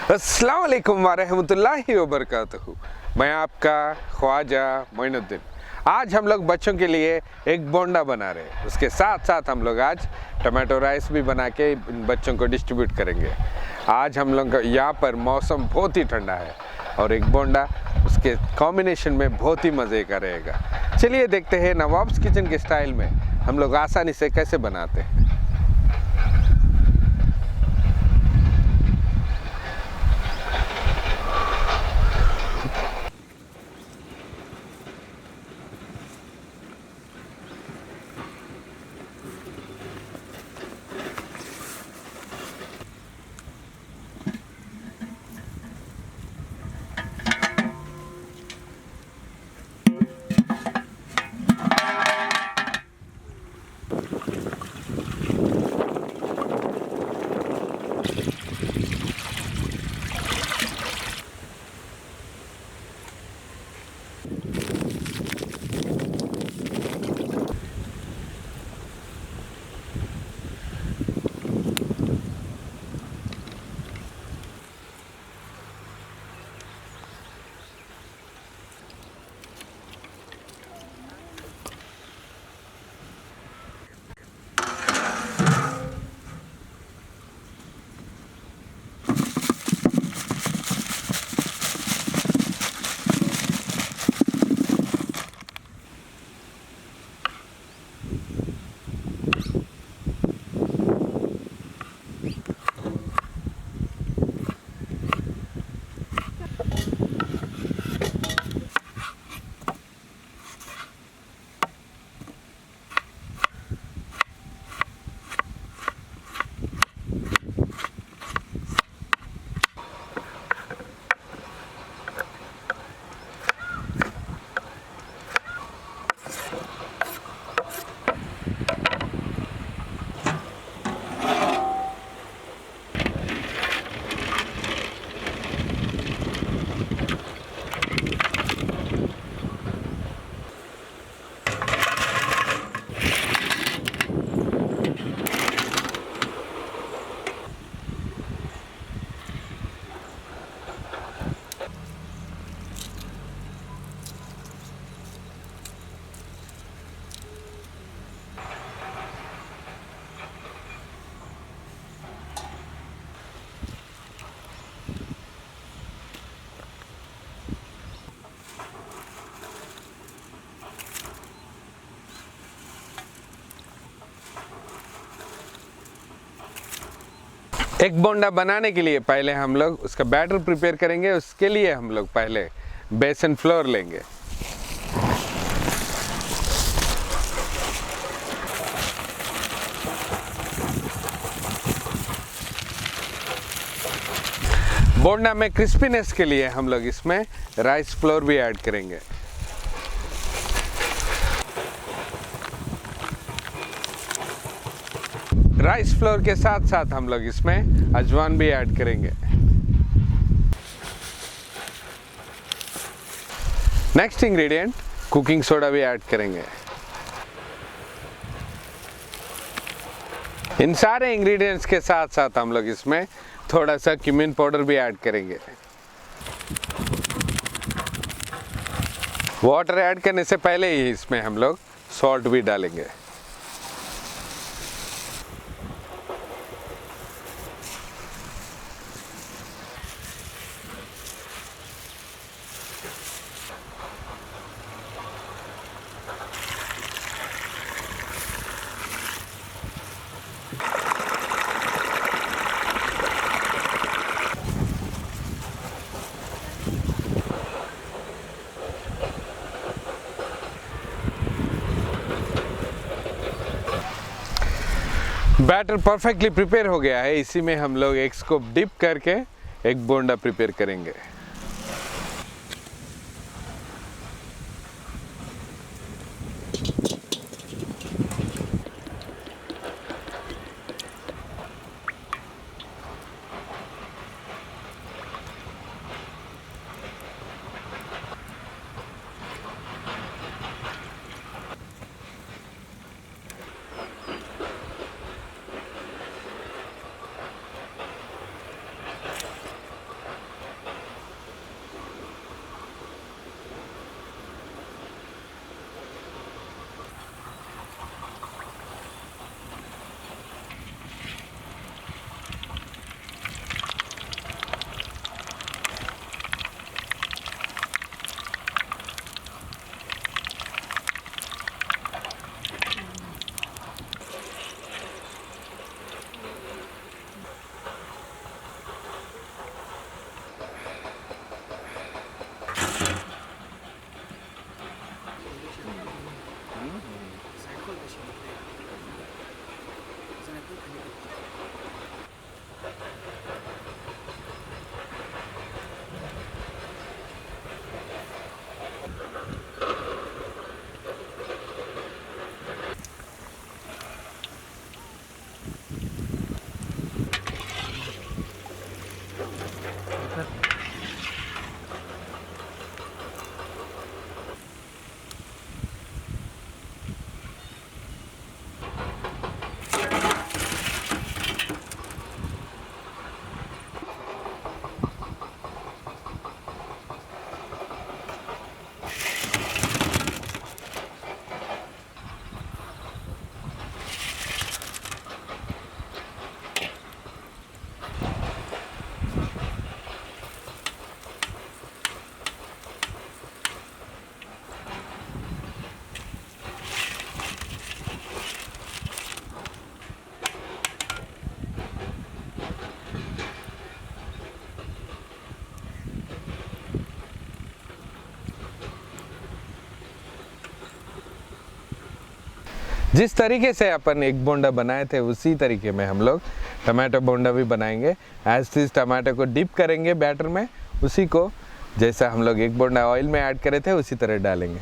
अस्सलाम वालेकुम वरहमतुल्लाहि वबरकातुहू। मैं आपका ख्वाजा मोइनुद्दीन। आज हम लोग बच्चों के लिए एक बोंडा बना रहे हैं। उसके साथ साथ हम लोग आज टमाटो राइस भी बना के बच्चों को डिस्ट्रीब्यूट करेंगे। आज हम लोग यहाँ पर मौसम बहुत ही ठंडा है और एक बोंडा उसके कॉम्बिनेशन में बहुत ही मज़े का रहेगा। चलिए देखते हैं नवाब्स किचन के स्टाइल में हम लोग आसानी से कैसे बनाते हैं। एक बोंडा बनाने के लिए पहले हम लोग उसका बैटर प्रिपेयर करेंगे। उसके लिए हम लोग पहले बेसन फ्लोर लेंगे। बोंडा में क्रिस्पीनेस के लिए हम लोग इसमें राइस फ्लोर भी ऐड करेंगे। राइस फ्लोर के साथ साथ हम लोग इसमें अजवाइन भी ऐड करेंगे। नेक्स्ट इंग्रेडिएंट कुकिंग सोडा भी ऐड करेंगे। इन सारे इंग्रेडिएंट्स के साथ साथ हम लोग इसमें थोड़ा सा क्यूमिन पाउडर भी ऐड करेंगे। वाटर ऐड करने से पहले ही इसमें हम लोग सॉल्ट भी डालेंगे। बैटर परफेक्टली प्रिपेयर हो गया है। इसी में हम लोग एग्स को डिप करके एक बोंडा प्रिपेयर करेंगे। जिस तरीके से अपन एग बोंडा बनाए थे उसी तरीके में हम लोग टमाटो बोंडा भी बनाएंगे। एज दिस टमाटो को डिप करेंगे बैटर में, उसी को जैसा हम लोग एग बोंडा ऑयल में ऐड करे थे उसी तरह डालेंगे।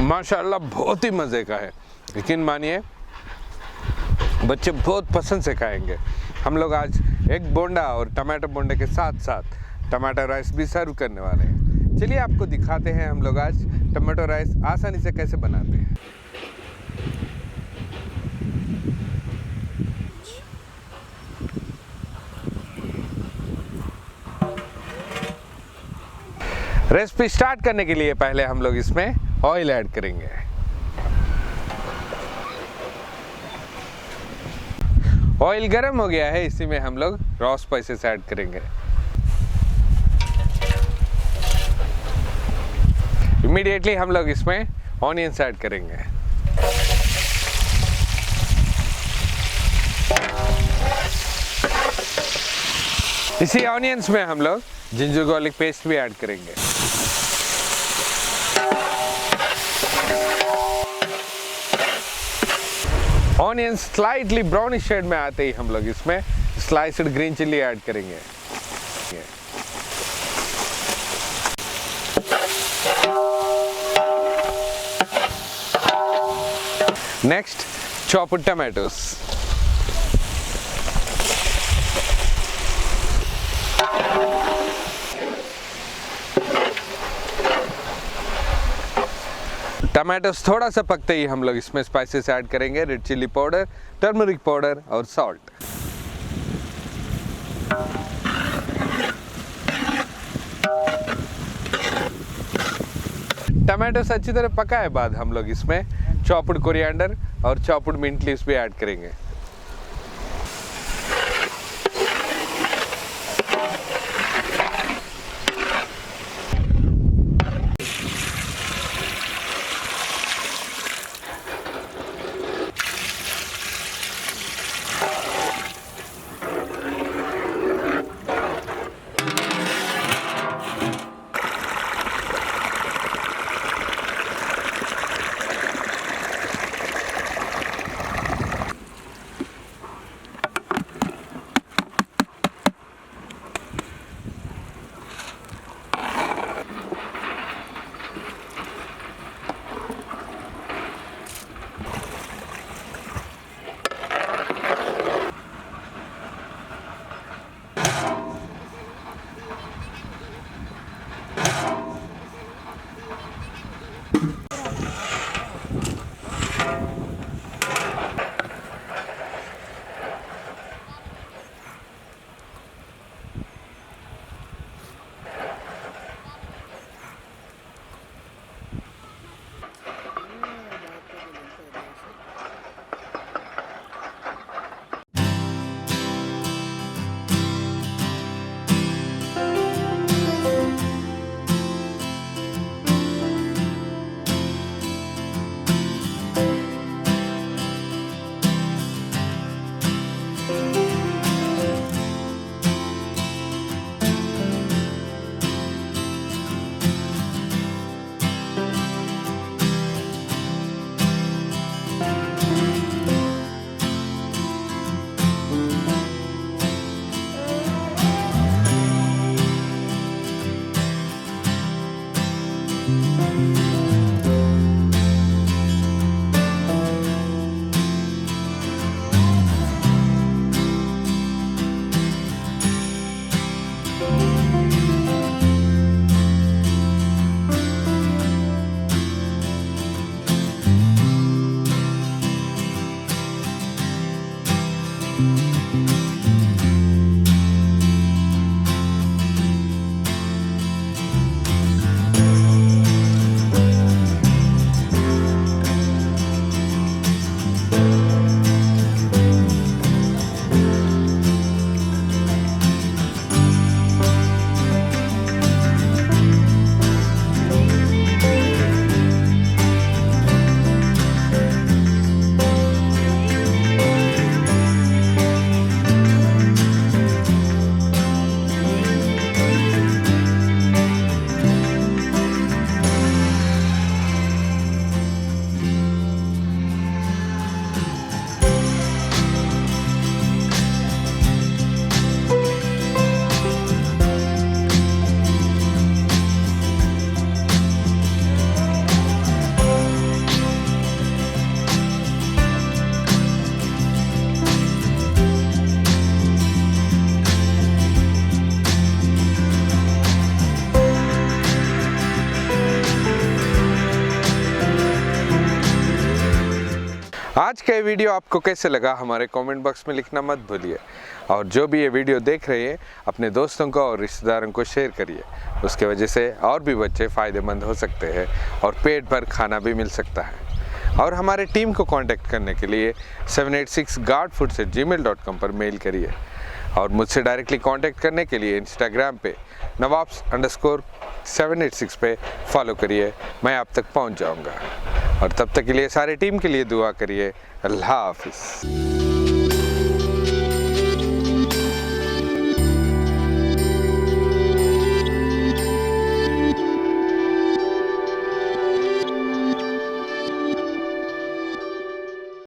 माशाल्लाह बहुत ही मज़े का है, यकीन मानिए बच्चे बहुत पसंद से खाएंगे। हम लोग आज एग बोंडा और टमाटो बोंडे के साथ साथ टमाटो राइस भी सर्व करने वाले हैं। चलिए आपको दिखाते हैं हम लोग आज टमाटो राइस आसानी से कैसे बनाते हैं। रेसिपी स्टार्ट करने के लिए पहले हम लोग इसमें ऑयल ऐड करेंगे। ऑयल गर्म हो गया है, इसी में हम लोग रॉ स्पाइसेस ऐड करेंगे। इमीडिएटली हम लोग इसमें ऑनियंस ऐड करेंगे। इसी ऑनियंस में हम लोग जिंजर गार्लिक पेस्ट भी ऐड करेंगे। ऑनियन स्लाइटली ब्राउनिश शेड में आते ही हम लोग इसमें स्लाइस्ड ग्रीन चिल्ली ऐड करेंगे। Next chopped tomatoes. टमाटोस थोड़ा सा पकते ही हम लोग इसमें स्पाइसेस ऐड करेंगे, red chilli powder, turmeric powder और सॉल्ट। टमाटोस अच्छी तरह पकाए बाद हम लोग इसमें चॉप्ड कोरिएंडर और चॉप्ड मिंट लीव्स भी ऐड करेंगे। आज का ये वीडियो आपको कैसे लगा हमारे कमेंट बॉक्स में लिखना मत भूलिए। और जो भी ये वीडियो देख रहे हैं अपने दोस्तों को और रिश्तेदारों को शेयर करिए। उसके वजह से और भी बच्चे फ़ायदेमंद हो सकते हैं और पेट भर खाना भी मिल सकता है। और हमारे टीम को कांटेक्ट करने के लिए 786guardfoods@gmail.com पर मेल करिए। और मुझसे डायरेक्टली कांटेक्ट करने के लिए इंस्टाग्राम पे Nawabs_786 पे फॉलो करिए। मैं आप तक पहुंच जाऊंगा। और तब तक के लिए सारी टीम के लिए दुआ करिए। अल्लाह हाफिज़।